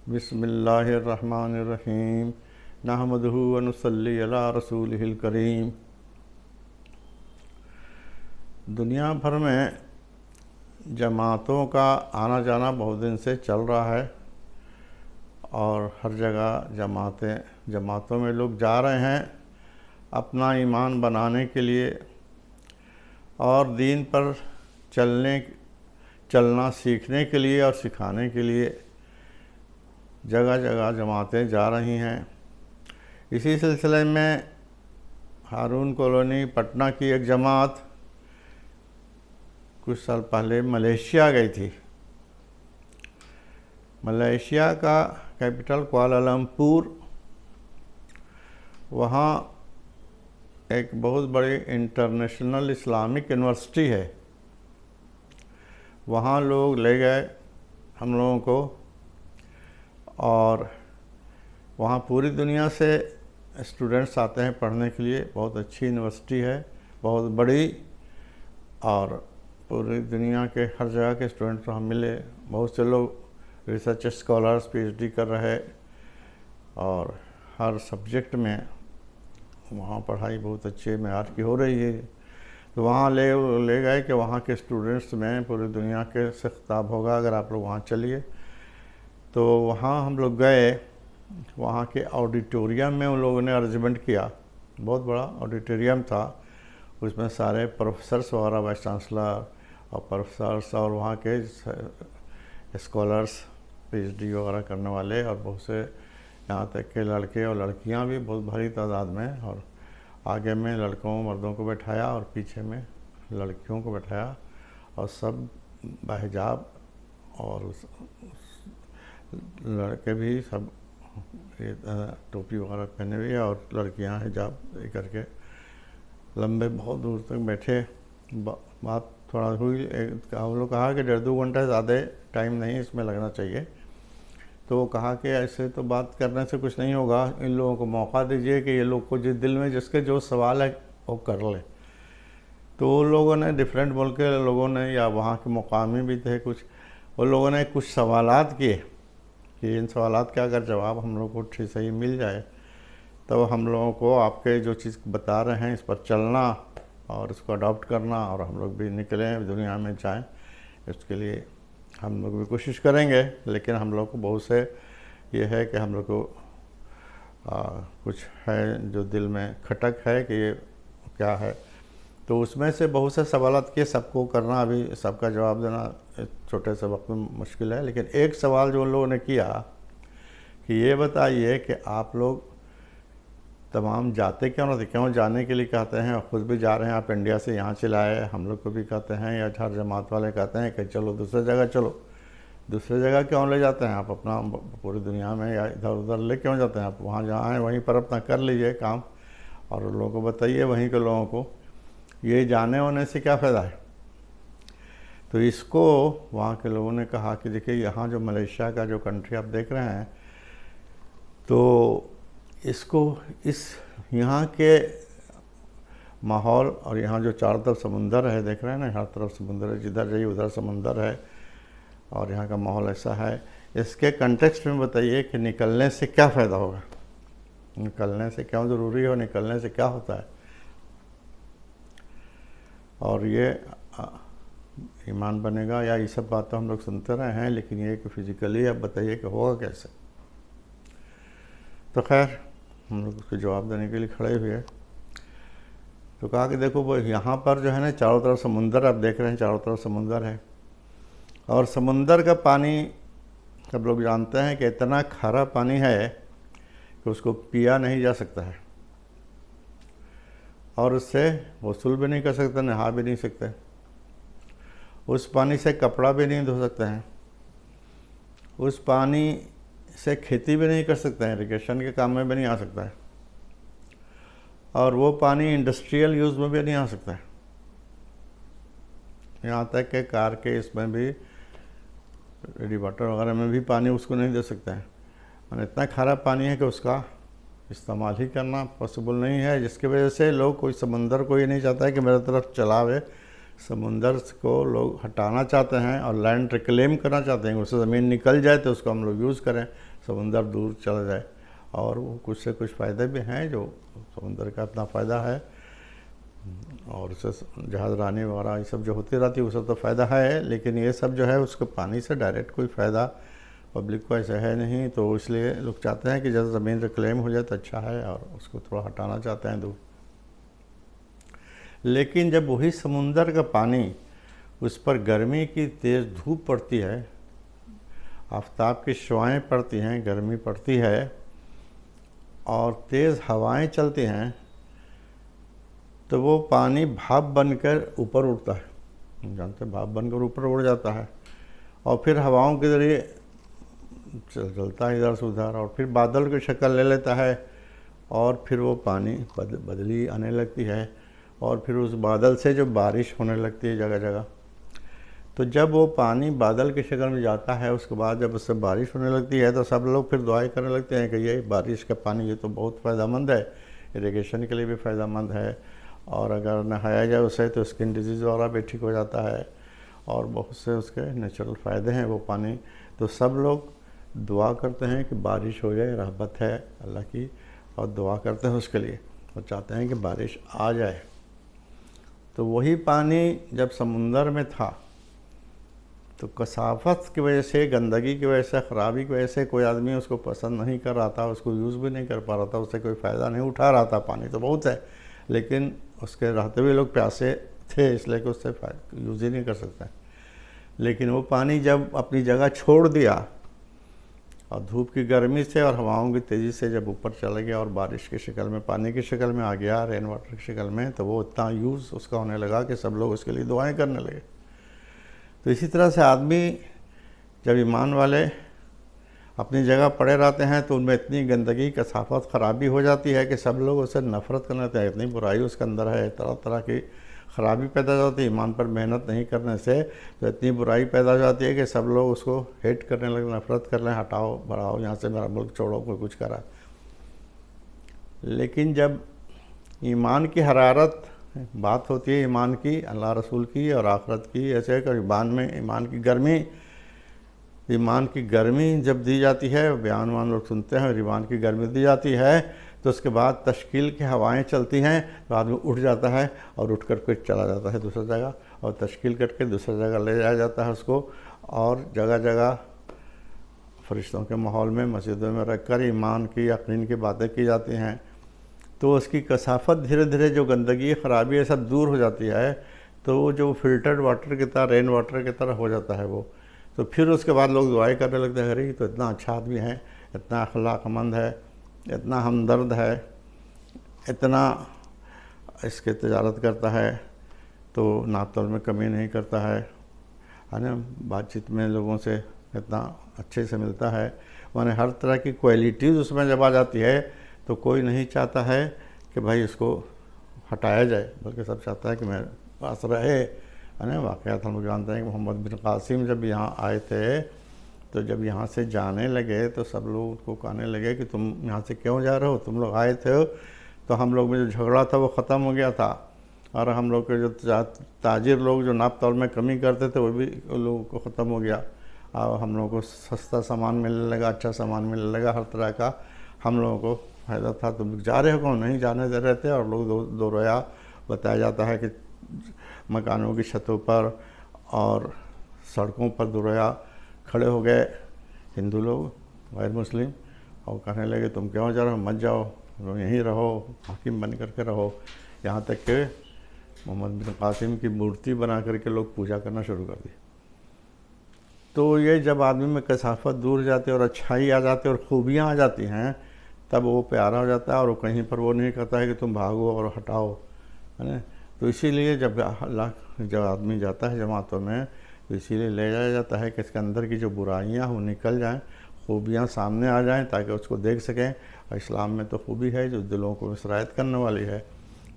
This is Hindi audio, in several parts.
बिस्मिल्लाहिर्रहमानिर्रहीम नहमदुहु व नुसल्ली अला रसूलिहिल करीम। दुनिया भर में जमातों का आना जाना बहुत दिन से चल रहा है और हर जगह जमातों में लोग जा रहे हैं अपना ईमान बनाने के लिए और दीन पर चलना सीखने के लिए और सिखाने के लिए जगह जगह जमातें जा रही हैं। इसी सिलसिले में हारून कॉलोनी पटना की एक जमात कुछ साल पहले मलेशिया गई थी। मलेशिया का कैपिटल कुआलालंपुर, वहाँ एक बहुत बड़ी इंटरनेशनल इस्लामिक यूनिवर्सिटी है। वहाँ लोग ले गए हम लोगों को और वहाँ पूरी दुनिया से स्टूडेंट्स आते हैं पढ़ने के लिए। बहुत अच्छी यूनिवर्सिटी है, बहुत बड़ी, और पूरी दुनिया के हर जगह के स्टूडेंट्स वहाँ मिले। बहुत से लोग रिसर्च स्कॉलर्स पीएचडी कर रहे और हर सब्जेक्ट में वहाँ पढ़ाई बहुत अच्छे मेयार की हो रही है। तो वहाँ ले गए कि वहाँ के स्टूडेंट्स में पूरी दुनिया के से खिताब होगा, अगर आप लोग वहाँ चलिए। तो वहाँ हम लोग गए। वहाँ के ऑडिटोरियम में उन लोगों ने अरेंजमेंट किया। बहुत बड़ा ऑडिटोरियम था, उसमें सारे प्रोफेसर्स वगैरह, वाइस चांसलर और प्रोफेसर्स और वहाँ के स्कॉलर्स पीएचडी वगैरह करने वाले और बहुत से यहाँ तक के लड़के और लड़कियाँ भी बहुत भारी तादाद में। और आगे में लड़कों मर्दों को बैठाया और पीछे में लड़कियों को बैठाया और सब बाहिजाब, और लड़के भी सब टोपी वगैरह पहने हुए और लड़कियां हिजाब करके लंबे बहुत दूर तक बैठे। बात थोड़ा हुई, हम लोग कहा कि 1.5-2 घंटा ज़्यादा टाइम नहीं इसमें लगना चाहिए। तो वो कहा कि ऐसे तो बात करने से कुछ नहीं होगा, इन लोगों को मौका दीजिए कि ये लोग को जिस दिल में जिसके जो सवाल है वो कर ले। तो लोगों ने डिफरेंट मुल्क के लोगों ने या वहाँ के मुकामी भी थे कुछ, उन लोगों ने कुछ सवालात किए कि इन सवालात का अगर जवाब हम लोग को ठीक सही मिल जाए तो हम लोगों को आपके जो चीज़ बता रहे हैं इस पर चलना और इसको अडॉप्ट करना और हम लोग भी निकलें दुनिया में जाएं। इसके लिए हम लोग भी कोशिश करेंगे। लेकिन हम लोग को बहुत से ये है कि हम लोग को कुछ है जो दिल में खटक है कि ये क्या है। तो उसमें से बहुत से सवालात के सबको करना, अभी सबका जवाब देना छोटे से वक्त में मुश्किल है। लेकिन एक सवाल जो उन लोगों ने किया कि ये बताइए कि आप लोग तमाम जाते क्यों नहीं थे, क्यों जाने के लिए कहते हैं, और ख़ुद भी जा रहे हैं, आप इंडिया से यहाँ चले आए, हम लोग को भी कहते हैं या हर जमात वाले कहते हैं कि चलो दूसरी जगह चलो। दूसरी जगह क्यों ले जाते हैं आप, अपना पूरी दुनिया में या इधर उधर ले क्यों जाते हैं आप? वहाँ जहाँ आए वहीं पर अपना कर लीजिए काम और उन लोगों को बताइए, वहीं के लोगों को ये जाने होने से क्या फ़ायदा है। तो इसको वहाँ के लोगों ने कहा कि देखिए यहाँ जो मलेशिया का जो कंट्री आप देख रहे हैं, तो इसको इस यहाँ के माहौल और यहाँ जो चारों तरफ समुंदर है, देख रहे हैं ना, हर तरफ समुंदर है, जिधर जाइए उधर समुंदर है और यहाँ का माहौल ऐसा है। इसके कंटेक्स्ट में बताइए कि निकलने से क्या फ़ायदा होगा, निकलने से क्यों ज़रूरी हो, निकलने से क्या होता है। और ये ईमान बनेगा या ये सब बातें हम लोग सुनते रहे हैं, लेकिन ये कि फिज़िकली अब बताइए कि होगा कैसे। तो खैर हम लोग उसको जवाब देने के लिए खड़े हुए। तो कहा कि देखो वो यहाँ पर जो है ना चारों तरफ समुंदर आप देख रहे हैं, चारों तरफ समुंदर है और समुंदर का पानी सब लोग जानते हैं कि इतना खारा पानी है कि उसको पिया नहीं जा सकता है और उससे वसूल भी नहीं कर सकते, नहा भी नहीं सकते, उस पानी से कपड़ा भी नहीं धो सकते हैं, उस पानी से खेती भी नहीं कर सकते हैं, इरिगेशन के काम में भी नहीं आ सकता है, और वो पानी इंडस्ट्रियल यूज़ में भी नहीं आ सकता है। यहाँ तक कि कार के इसमें भी, रेडी वाटर वगैरह में भी पानी उसको नहीं दे सकते हैं। और इतना खारा पानी है कि उसका इस्तेमाल ही करना पॉसिबल नहीं है, जिसकी वजह से लोग कोई समंदर को ये नहीं चाहता है कि मेरे तरफ चलावे। समंदर को लोग हटाना चाहते हैं और लैंड रिक्लेम करना चाहते हैं, उससे ज़मीन निकल जाए तो उसको हम लोग यूज़ करें। समुंदर दूर चला जाए। और वो कुछ से कुछ फ़ायदे भी हैं, जो समुंदर का अपना फ़ायदा है, और उससे जहाज़ रानी वगैरह ये सब जो होती रहती है वो सब तो फ़ायदा है, लेकिन ये सब जो है उसको पानी से डायरेक्ट कोई फ़ायदा पब्लिक को ऐसा है नहीं। तो इसलिए लोग चाहते हैं कि जब ज़मीन रिक्लेम हो जाए तो अच्छा है, और उसको थोड़ा हटाना चाहते हैं दूर। लेकिन जब वही समुंदर का पानी, उस पर गर्मी की तेज़ धूप पड़ती है, आफताब की शुआएँ पड़ती हैं, गर्मी पड़ती है और तेज़ हवाएं चलती हैं, तो वो पानी भाप बनकर ऊपर उड़ता है। जानते हैं, भाप बनकर ऊपर उड़ जाता है और फिर हवाओं के ज़रिए चलता है इधर से उधर, और फिर बादल की शक्ल ले लेता है, और फिर वो पानी बदली आने लगती है, और फिर उस बादल से जो बारिश होने लगती है जगह जगह। तो जब वो पानी बादल की शक्ल में जाता है, उसके बाद जब उससे बारिश होने लगती है, तो सब लोग फिर दुआएं करने लगते हैं कि ये बारिश का पानी ये तो बहुत फ़ायदेमंद है, इरिगेशन के लिए भी फ़ायदेमंद है, और अगर नहाया जाए उससे तो स्किन डिजीज़ वगैरह भी ठीक हो जाता है, और बहुत से उसके नेचुरल फ़ायदे हैं वो पानी। तो सब लोग दुआ करते हैं कि बारिश हो जाए, रहमत है अल्लाह की, और दुआ करते हैं उसके लिए, और चाहते हैं कि बारिश आ जाए। तो वही पानी जब समुंदर में था, तो कसाफत की वजह से, गंदगी की वजह से, ख़राबी की वजह से कोई आदमी उसको पसंद नहीं कर रहा था, उसको यूज़ भी नहीं कर पा रहा था, उससे कोई फ़ायदा नहीं उठा रहा था। पानी तो बहुत है, लेकिन उसके रहते हुए लोग प्यासे थे, इसलिए कि उससे यूज़ ही नहीं कर सकते। लेकिन वो पानी जब अपनी जगह छोड़ दिया, और धूप की गर्मी से और हवाओं की तेज़ी से जब ऊपर चला गया और बारिश की शक्ल में, पानी की शक्ल में आ गया, रेन वाटर की शक्ल में, तो वो इतना यूज़ उसका होने लगा कि सब लोग उसके लिए दुआएं करने लगे। तो इसी तरह से आदमी, जब ईमान वाले अपनी जगह पड़े रहते हैं, तो उनमें इतनी गंदगी, कसाफत, ख़राबी हो जाती है कि सब लोग उससे नफ़रत करने लगते हैं। इतनी बुराई उसके अंदर है, तरह तरह की ख़राबी पैदा हो जाती है। ईमान पर मेहनत नहीं करने से तो इतनी बुराई पैदा हो जाती है कि सब लोग उसको हेट करने लगे, नफ़रत कर लें, हटाओ, बढ़ाओ, यहाँ से मेरा मुल्क छोड़ो, कोई कुछ करा। लेकिन जब ईमान की हरारत बात होती है, ईमान की, अल्लाह रसूल की और आखरत की, ऐसे कर ईमान में ईमान की गर्मी जब दी जाती है, बयान वान लोग सुनते हैं और ईमान की गर्मी दी जाती है, तो उसके बाद तश्कील की हवाएं चलती हैं, तो आदमी उठ जाता है और उठ कर के चला जाता है दूसरी जगह, और तश्कील करके दूसरी जगह ले जाया जाता है उसको, और जगह जगह फरिश्तों के माहौल में, मस्जिदों में रख कर ईमान की, यकीन की बातें की जाती हैं। तो उसकी कसाफत धीरे धीरे, जो गंदगी, ख़राबी है, सब दूर हो जाती है। तो वो जो फिल्टर्ड वाटर की तरह, रेन वाटर की तरह हो जाता है वो। तो फिर उसके बाद लोग दुआएं करने लगते हैं, अरे तो इतना अच्छा आदमी है, इतना अखलाकमंद है, इतना हमदर्द है, इतना इसके तजारत करता है, तो नातल में कमी नहीं करता है ना, बातचीत में लोगों से इतना अच्छे से मिलता है, माने हर तरह की क्वालिटीज़ उसमें जब आ जाती है, तो कोई नहीं चाहता है कि भाई इसको हटाया जाए, बल्कि सब चाहता है कि मेरे पास रहे, है ना। वाक़यात हम लोग जानते हैं कि मोहम्मद बिन कासिम जब यहाँ आए थे, तो जब यहाँ से जाने लगे तो सब लोग उसको कहने लगे कि तुम यहाँ से क्यों जा रहे हो, तुम लोग आए थे तो हम लोग में जो झगड़ा था वो ख़त्म हो गया था, और हम लोग के जो ताजिर लोग जो नाप तौल में कमी करते थे वो भी लोगों को ख़त्म हो गया, और हम लोगों को सस्ता सामान मिलने लगा, अच्छा सामान मिलने लगा, हर तरह का हम लोगों को फ़ायदा था। तुम जा रहे हो कौन, नहीं जाने दे रहे थे, और लोग दो रोया बताया जाता है कि मकानों की छतों पर और सड़कों पर दो रोया खड़े हो गए हिंदू लोग, गैर मुस्लिम, और कहने लगे तुम क्यों जा रहे हो, मत जाओ, तुम यहीं रहो, हाकिम बन करके रहो। यहाँ तक कि मोहम्मद बिन कासिम की मूर्ति बना करके लोग पूजा करना शुरू कर दी। तो ये जब आदमी में कसाफत दूर जाती है और अच्छाई आ जाती है और खूबियाँ आ जाती हैं, तब वो प्यारा हो जाता है, और वो कहीं पर वो नहीं कहता है कि तुम भागो और हटाओ, है ना। तो इसीलिए जब आदमी जाता है जमातों में, तो इसीलिए ले जाया जाता है कि इसके अंदर की जो बुराइयां वो निकल जाएं, खूबियां सामने आ जाएं, ताकि उसको देख सकें। और इस्लाम में तो खूबी है जो दिलों को इसरायत करने वाली है,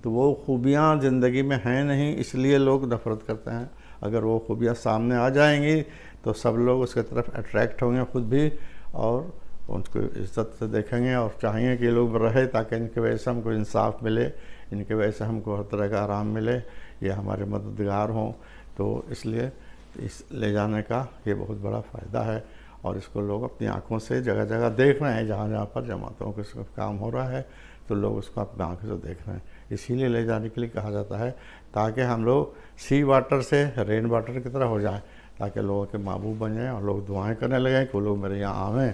तो वो खूबियां ज़िंदगी में हैं नहीं, इसलिए लोग नफ़रत करते हैं। अगर वो खूबियां सामने आ जाएंगी तो सब लोग उसके तरफ अट्रैक्ट होंगे खुद भी, और उनको इज़्ज़त से देखेंगे और चाहेंगे कि लोग रहे, ताकि इनकी वजह से हमको इंसाफ मिले, इनकी वजह से हमको हर तरह का आराम मिले, ये हमारे मददगार हों। तो इसलिए इस ले जाने का ये बहुत बड़ा फ़ायदा है। और इसको लोग अपनी आंखों से जगह जगह देख रहे हैं, जहाँ जहाँ पर जमातों के काम हो रहा है तो लोग उसको अपनी आंखों से देख रहे हैं। इसीलिए ले जाने के लिए कहा जाता है, ताकि हम लोग सी वाटर से रेन वाटर की तरह हो जाए, ताकि लोगों के महबूब बन जाएँ और लोग दुआएं करने लगें कि वो लोग मेरे यहाँ आवें।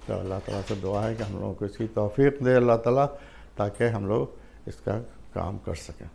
तो अल्लाह ताला से दुआ है कि हम लोगों को इसकी तौफीक दे अल्लाह ताला, ताकि हम लोग इसका काम कर सकें।